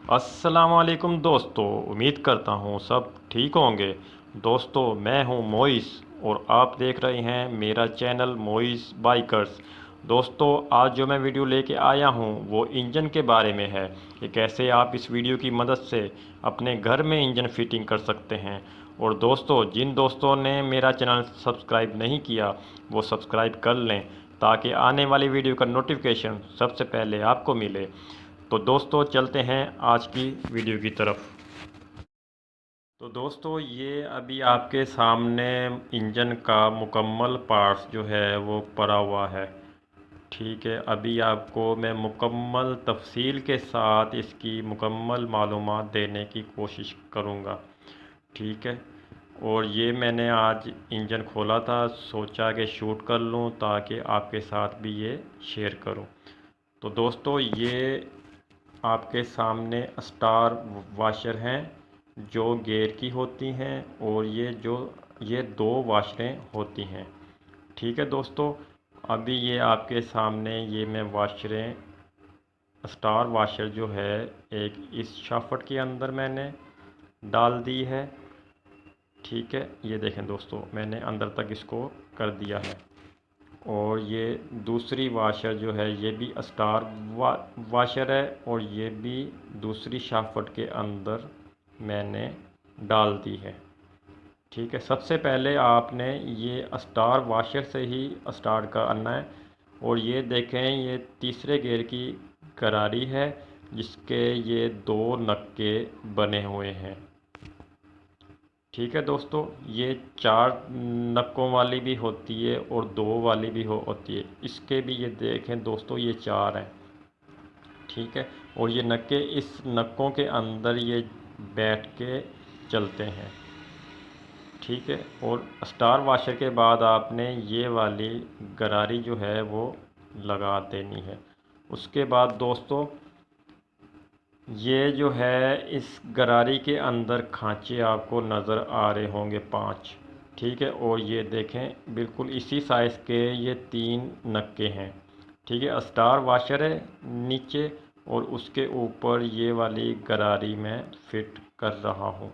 अस्सलामुअलैकुम दोस्तों, उम्मीद करता हूँ सब ठीक होंगे। दोस्तों, मैं हूँ मोइस और आप देख रहे हैं मेरा चैनल मोइस बाइकर्स। दोस्तों, आज जो मैं वीडियो लेके आया हूँ वो इंजन के बारे में है कि कैसे आप इस वीडियो की मदद से अपने घर में इंजन फिटिंग कर सकते हैं। और दोस्तों, जिन दोस्तों ने मेरा चैनल सब्सक्राइब नहीं किया वो सब्सक्राइब कर लें ताकि आने वाली वीडियो का नोटिफिकेशन सबसे पहले आपको मिले। तो दोस्तों, चलते हैं आज की वीडियो की तरफ। तो दोस्तों, ये अभी आपके सामने इंजन का मुकम्मल पार्ट्स जो है वो पड़ा हुआ है। ठीक है, अभी आपको मैं मुकम्मल तफसील के साथ इसकी मुकम्मल मालूमात देने की कोशिश करूँगा। ठीक है, और ये मैंने आज इंजन खोला था, सोचा कि शूट कर लूँ ताकि आपके साथ भी ये शेयर करूँ। तो दोस्तों, ये आपके सामने स्टार वाशर हैं जो गियर की होती हैं, और ये दो वाशरें होती हैं। ठीक है दोस्तों, अभी ये आपके सामने ये मैं वाशरें स्टार वाशर जो है एक इस शाफ्ट के अंदर मैंने डाल दी है। ठीक है, ये देखें दोस्तों, मैंने अंदर तक इसको कर दिया है। और ये दूसरी वाशर जो है ये भी स्टार वाशर है, और ये भी दूसरी शाफ्ट के अंदर मैंने डाल दी है। ठीक है, सबसे पहले आपने ये स्टार वाशर से ही स्टार्ट करना है। और ये देखें, ये तीसरे गियर की करारी है जिसके ये दो नक्के बने हुए हैं। ठीक है दोस्तों, ये चार नक्कों वाली भी होती है और दो वाली भी होती है। इसके भी ये देखें दोस्तों, ये चार हैं। ठीक है, और ये नक्के इस नक्कों के अंदर ये बैठ के चलते हैं। ठीक है, और स्टार वाशर के बाद आपने ये वाली गरारी जो है वो लगा देनी है। उसके बाद दोस्तों, ये जो है इस गरारी के अंदर खांचे आपको नज़र आ रहे होंगे 5। ठीक है, और ये देखें बिल्कुल इसी साइज़ के ये 3 नक्के हैं। ठीक है, स्टार वाशर है नीचे, और उसके ऊपर ये वाली गरारी मैं फ़िट कर रहा हूँ।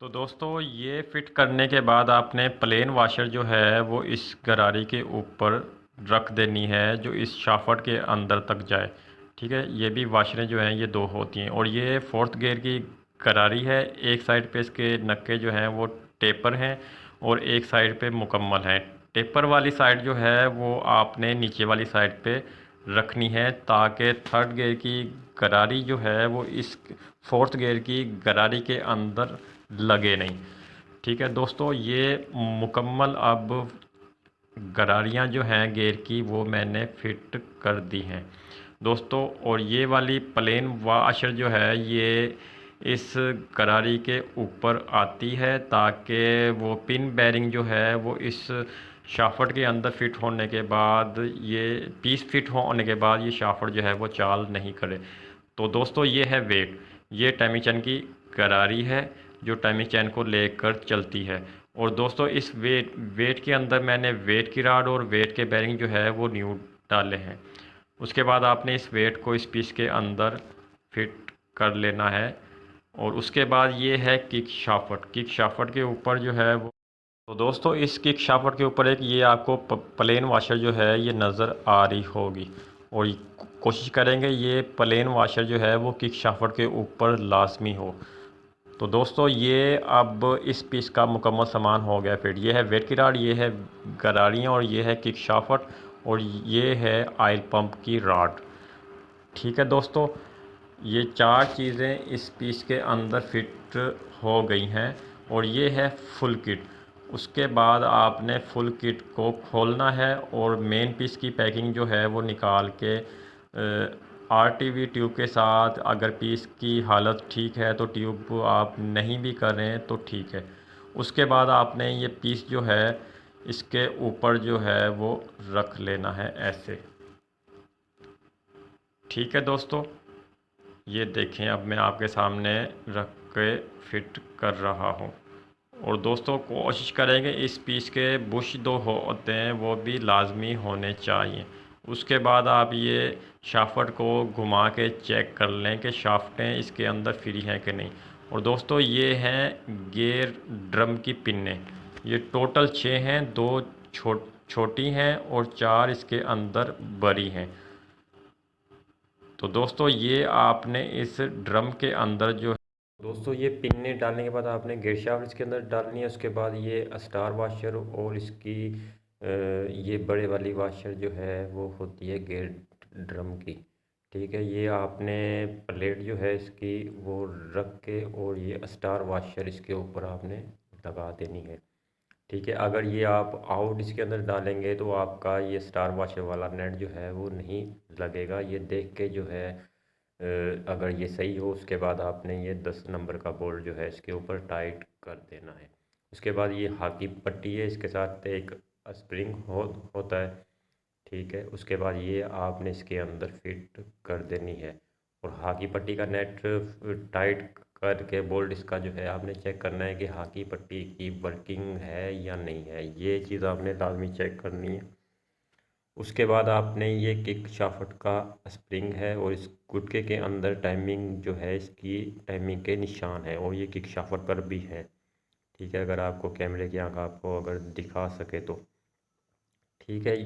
तो दोस्तों, ये फ़िट करने के बाद आपने प्लेन वाशर जो है वो इस गरारी के ऊपर रख देनी है जो इस शाफ्ट के अंदर तक जाए। ठीक है, ये भी वाशरें जो हैं ये दो होती हैं, और ये फोर्थ गियर की गरारी है। एक साइड पे इसके नक्के जो हैं वो टेपर हैं और एक साइड पे मुकम्मल हैं। टेपर वाली साइड जो है वो आपने नीचे वाली साइड पे रखनी है ताकि थर्ड गियर की गरारी जो है वो इस फोर्थ गियर की गरारी के अंदर लगे नहीं। ठीक है दोस्तों, ये मुकम्मल अब गरारियाँ जो हैं गियर की वो मैंने फिट कर दी हैं दोस्तों। और ये वाली प्लेन वाशर जो है ये इस गरारी के ऊपर आती है ताकि वो पिन बेरिंग जो है वो इस शाफ्ट के अंदर फिट होने के बाद ये पीस फिट होने के बाद ये शाफ्ट जो है वो चाल नहीं करे। तो दोस्तों, ये है वेट, ये टाइमिंग चैन की गरारी है जो टाइमिंग चैन को लेकर चलती है। और दोस्तों, इस वेट के अंदर मैंने वेट की राड और वेट के बेरिंग जो है वो न्यू डाले हैं। उसके बाद आपने इस वेट को इस पीस के अंदर फिट कर लेना है। और उसके बाद ये है किक शाफ्ट के ऊपर जो है वो। तो दोस्तों, इस किक शाफ्ट के ऊपर एक ये आपको प्लेन वाशर जो है ये नज़र आ रही होगी, और कोशिश करेंगे ये प्लेन वाशर जो है वो किक शाफ्ट के ऊपर लाजमी हो। तो दोस्तों, ये अब इस पीस का मुकम्मल सामान हो गया फिट। ये है वेट की राड, ये है गरारियाँ, और ये है किक शाफ्ट, और ये है ऑयल पंप की राड। ठीक है दोस्तों, ये चार चीज़ें इस पीस के अंदर फिट हो गई हैं, और ये है फुल किट। उसके बाद आपने फुल किट को खोलना है और मेन पीस की पैकिंग जो है वो निकाल के आरटीवी ट्यूब के साथ, अगर पीस की हालत ठीक है तो ट्यूब आप नहीं भी कर रहे हैं तो ठीक है। उसके बाद आपने ये पीस जो है इसके ऊपर जो है वो रख लेना है ऐसे। ठीक है दोस्तों, ये देखें अब मैं आपके सामने रख के फिट कर रहा हूँ। और दोस्तों, कोशिश करेंगे इस पीस के बुश दो होते हैं वो भी लाजमी होने चाहिए। उसके बाद आप ये शाफ्ट को घुमा के चेक कर लें कि शाफ्टें इसके अंदर फ्री हैं कि नहीं। और दोस्तों ये हैं गियर ड्रम की पिनें, ये टोटल 6 हैं, 2 छोटी हैं और 4 इसके अंदर बड़ी हैं। तो दोस्तों ये आपने इस ड्रम के अंदर जो दोस्तों ये पिन्ने डालने के बाद आपने गियर शाफ्ट इसके अंदर डालनी है। उसके बाद ये स्टार वाशर और इसकी ये बड़े वाली वाशर जो है वो होती है गियर ड्रम की। ठीक है, ये आपने प्लेट जो है इसकी वो रख के और ये स्टार वाशर इसके ऊपर आपने लगा देनी है। ठीक है, अगर ये आप आउट इसके अंदर डालेंगे तो आपका ये स्टार वाशर वाला नेट जो है वो नहीं लगेगा। ये देख के जो है अगर ये सही हो उसके बाद आपने ये 10 नंबर का बोल्ट जो है इसके ऊपर टाइट कर देना है। उसके बाद ये हाकी पट्टी है, इसके साथ एक स्प्रिंग होता है। ठीक है, उसके बाद ये आपने इसके अंदर फिट कर देनी है। और हाकी पट्टी का नेट टाइट करके बोल्ट इसका जो है आपने चेक करना है कि हाकी पट्टी की वर्किंग है या नहीं है। ये चीज़ आपने लाजमी चेक करनी है। उसके बाद आपने ये किक शाफ्ट का स्प्रिंग है और इस गुटके के अंदर टाइमिंग जो है इसकी टाइमिंग के निशान है और ये किक शाफ्ट पर भी है। ठीक है, अगर आपको कैमरे की आंख आपको अगर दिखा सके तो ठीक है।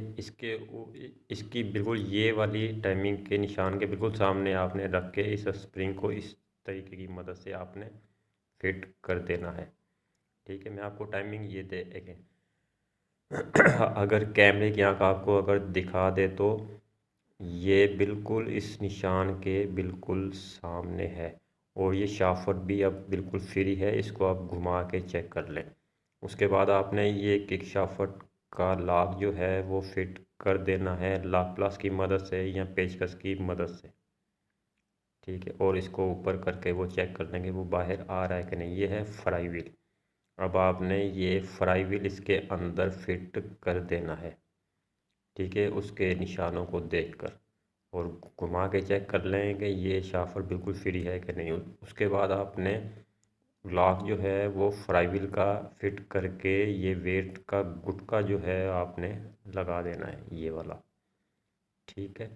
इसकी बिल्कुल ये वाली टाइमिंग के निशान के बिल्कुल सामने आपने रख के इस स्प्रिंग को इस तरीके की मदद से आपने फिट कर देना है। ठीक है, मैं आपको टाइमिंग ये देखें अगर कैमरे की आंख आपको अगर दिखा दे तो ये बिल्कुल इस निशान के बिल्कुल सामने है और ये शाफ्ट भी अब बिल्कुल फ्री है। इसको आप घुमा के चेक कर लें। उसके बाद आपने ये किक शाफ्ट का लॉक जो है वो फिट कर देना है लॉक प्लस की मदद से या पेचकस की मदद से। ठीक है, और इसको ऊपर करके वो चेक कर लेंगे वो बाहर आ रहा है कि नहीं। ये है फ्राई व्हील। अब आपने ये फ्राई व्हील इसके अंदर फिट कर देना है। ठीक है, उसके निशानों को देखकर और घुमा के चेक कर लें कि ये शाफ्ट बिल्कुल फ्री है कि नहीं। उसके बाद आपने लॉक जो है वो फ्राई व्हील का फिट करके ये वेट का गुटका जो है आपने लगा देना है ये वाला। ठीक है,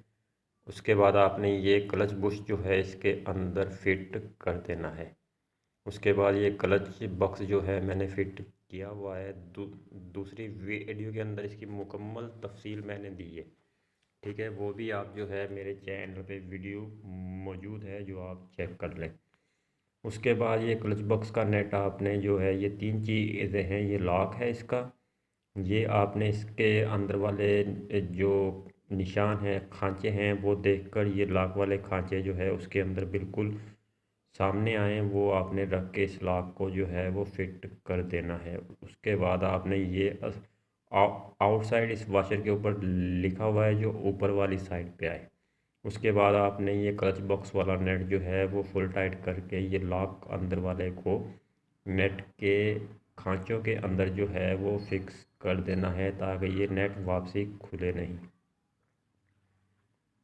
उसके बाद आपने ये क्लच बुश जो है इसके अंदर फिट कर देना है। उसके बाद ये क्लच बॉक्स जो है मैंने फिट किया हुआ है। दूसरी वीडियो के अंदर इसकी मुकम्मल तफसील मैंने दी है। ठीक है, वो भी आप जो है मेरे चैनल पे वीडियो मौजूद है जो आप चेक कर लें। उसके बाद ये क्लच बॉक्स का नेट आपने जो है ये 3 चीज़ें हैं। ये लॉक है इसका, ये आपने इसके अंदर वाले जो निशान हैं खांचे हैं वो देखकर ये लॉक वाले खांचे जो है उसके अंदर बिल्कुल सामने आए वो आपने रख के इस लॉक को जो है वो फिट कर देना है। उसके बाद आपने ये आउटसाइड इस वॉशर के ऊपर लिखा हुआ है जो ऊपर वाली साइड पे आए। उसके बाद आपने ये क्लच बॉक्स वाला नेट जो है वो फुल टाइट करके ये लॉक अंदर वाले को नेट के खांचों के अंदर जो है वो फिक्स कर देना है ताकि ये नेट वापसी खुले नहीं।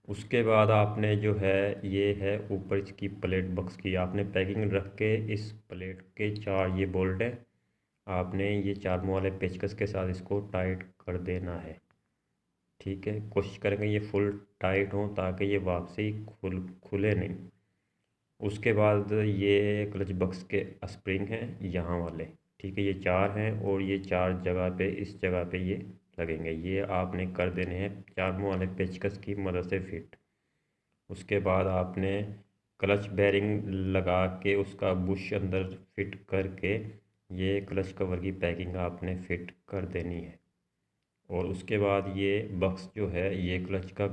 उसके बाद आपने जो है ये है ऊपर इसकी प्लेट बॉक्स की आपने पैकिंग रख के इस प्लेट के 4 ये बोल्ट हैं आपने ये 4 मुँह वाले पेचकस के साथ इसको टाइट कर देना है। ठीक है, कोशिश करेंगे ये फुल टाइट हो ताकि ये वापसी खुले नहीं। उसके बाद ये क्लच बॉक्स के स्प्रिंग हैं यहाँ वाले। ठीक है, ये 4 हैं और ये 4 जगह पे इस जगह पे ये लगेंगे। ये आपने कर देने हैं 4 मुँह वाले पेचकस की मदद से फिट। उसके बाद आपने क्लच बेरिंग लगा के उसका बुश अंदर फिट करके ये क्लच कवर की पैकिंग आपने फिट कर देनी है। और उसके बाद ये बक्स जो है ये क्लच का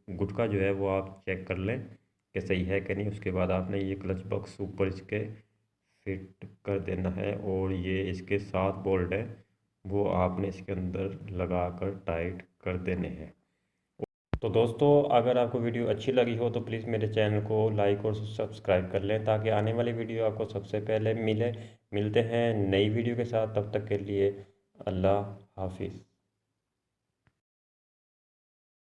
गुटका जो है वो आप चेक कर लें कि सही है कि नहीं। उसके बाद आपने ये क्लच बॉक्स ऊपर इसके फिट कर देना है और ये इसके 7 बोल्ट हैं वो आपने इसके अंदर लगा कर टाइट कर देने हैं। तो दोस्तों अगर आपको वीडियो अच्छी लगी हो तो प्लीज़ मेरे चैनल को लाइक और सब्सक्राइब कर लें ताकि आने वाली वीडियो आपको सबसे पहले मिलते हैं नई वीडियो के साथ। तब तक के लिए अल्लाह हाफिज़।